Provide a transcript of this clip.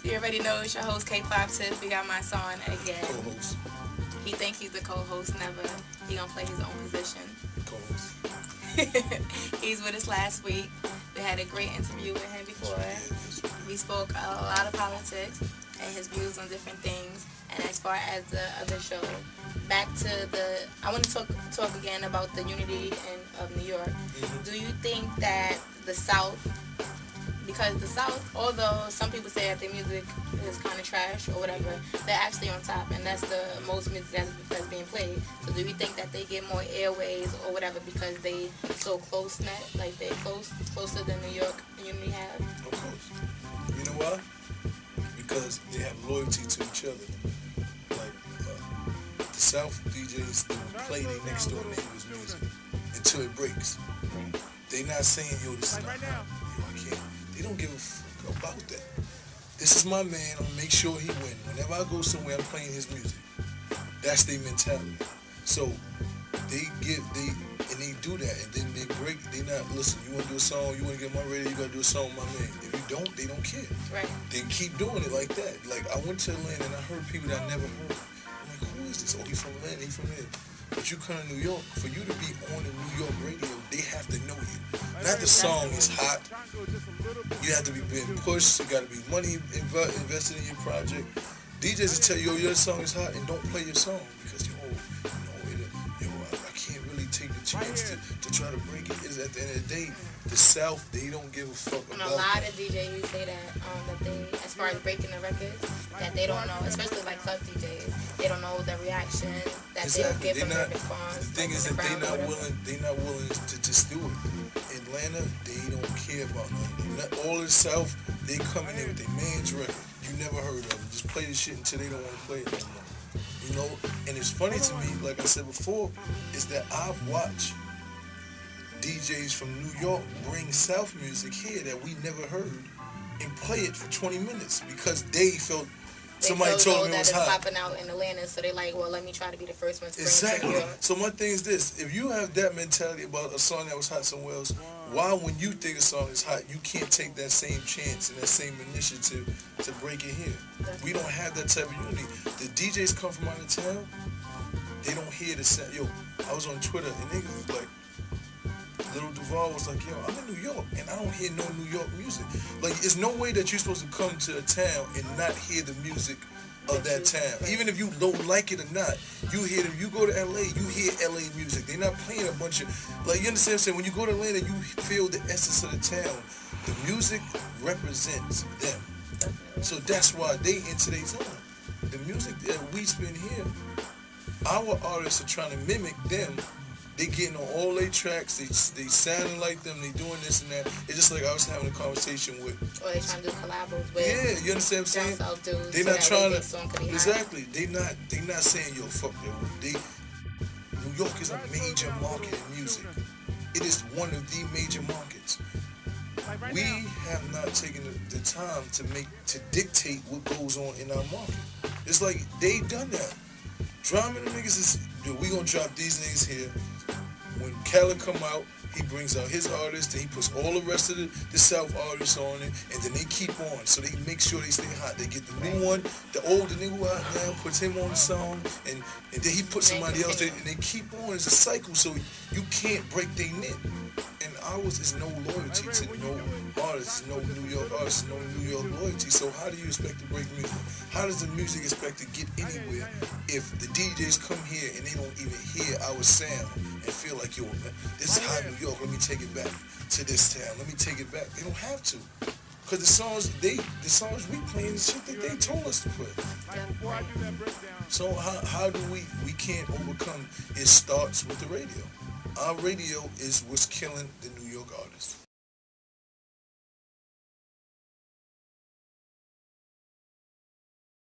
You already know it's your host K5-TIFF. We got Mysonne again. Co-host. He think he's the co-host, never. He gonna play his own position. Co-host. He's with us last week. We had a great interview with him before. Yes, We spoke a lot of politics and his views on different things. And as far as the other show, back to I want to talk again about the unity of New York. Do you think that the South, because the South, although some people say that their music is kind of trash or whatever, they're actually on top, and that's the most music that's being played. So do you think that they get more airways or whatever because they so close knit, like they closer than New York Unity have? Of course. You know why? Because they have loyalty to each other. Like the South DJs play their next door neighbor's music until it breaks. They not saying, yo, this is not hot. Yo, I can't. They don't give a fuck about that. This is my man. I'm gonna make sure he win. Whenever I go somewhere, I'm playing his music. That's their mentality. So they do that, and then they break. They not listen. You wanna do a song? You wanna get my radio? You gotta do a song with my man. If you don't, they don't care. Right. They keep doing it like that. Like I went to Atlanta and I heard people that I never heard. I'm like, who is this? Oh, he's from Atlanta. He's from here. But you come to New York, for you to be on the New York radio, they have to know you. Not the song is hot. You have to be being pushed. You got to be money invested in your project. DJs will tell you, yo, your song is hot, and don't play your song because I can't really take the chance to try to break it. Is at the end of the day, the South, they don't give a fuck And about a lot that. of DJs say that they, as far as breaking the records, that they don't know, especially like club DJs, they don't know the reaction that they'll give them their response. The thing is that they not willing to just do it. Atlanta, they don't care about nothing. All in the South, they come in there with their man's record. You never heard of them. Just play the shit until they don't want to play it no more. You know, and it's funny to me, like I said before, is that I've watched DJs from New York bring South music here that we never heard and play it for 20 minutes because they felt somebody told them it was hot. That it's popping out in Atlanta, so they're like, well, let me try to be the first one to bring Exactly. it to New York. So my thing is this: if you have that mentality about a song that was hot somewhere else, why, when you think a song is hot, you can't take that same chance and that same initiative to break it here? We don't have that type of unity. The DJs come from out of town; they don't hear the sound. Yo, I was on Twitter and niggas was like, Little Duval was like, yo, I'm in New York and I don't hear no New York music. Like, there's no way that you're supposed to come to a town and not hear the music of that town. Even if you don't like it or not, you hear them. You go to LA, you hear LA music. They're not playing a bunch of, like, you understand what I'm saying? When you go to Atlanta, you feel the essence of the town. The music represents them. So that's why they into their zone. The music that we spin here, our artists are trying to mimic them. They getting on all their tracks. They sounding like them. They doing this and that. It's just like I was having a conversation with. Or they trying to do collabos with. Yeah, you understand what I'm saying? South dudes, They so not that trying way to. their song could be hot. Exactly. They not saying, yo, fuck that. New York is a major market in music. It is one of the major markets. We have not taken the time to dictate what goes on in our market. It's like they done that. Drama the niggas is, dude, we gonna drop these niggas here. When Khaled come out, he brings out his artists, and he puts all the rest of the South artists on it, and then they keep on. So they make sure they stay hot. They get the new one, the older nigga out now, puts him on the song, and then he puts somebody else there, and they keep on. It's a cycle, so you can't break their knit. And ours is no loyalty to no artists, no New York artists, no New York loyalty. So how do you expect to break music? How does the music expect to get anywhere if the DJs come here and they don't even hear our sound and feel like, yo, this is hot New York, let me take it back to this town, let me take it back. They don't have to. Because the songs we playing is shit that they told us to play. So how do we can't overcome? It starts with the radio. Our radio is what's killing the New York artists.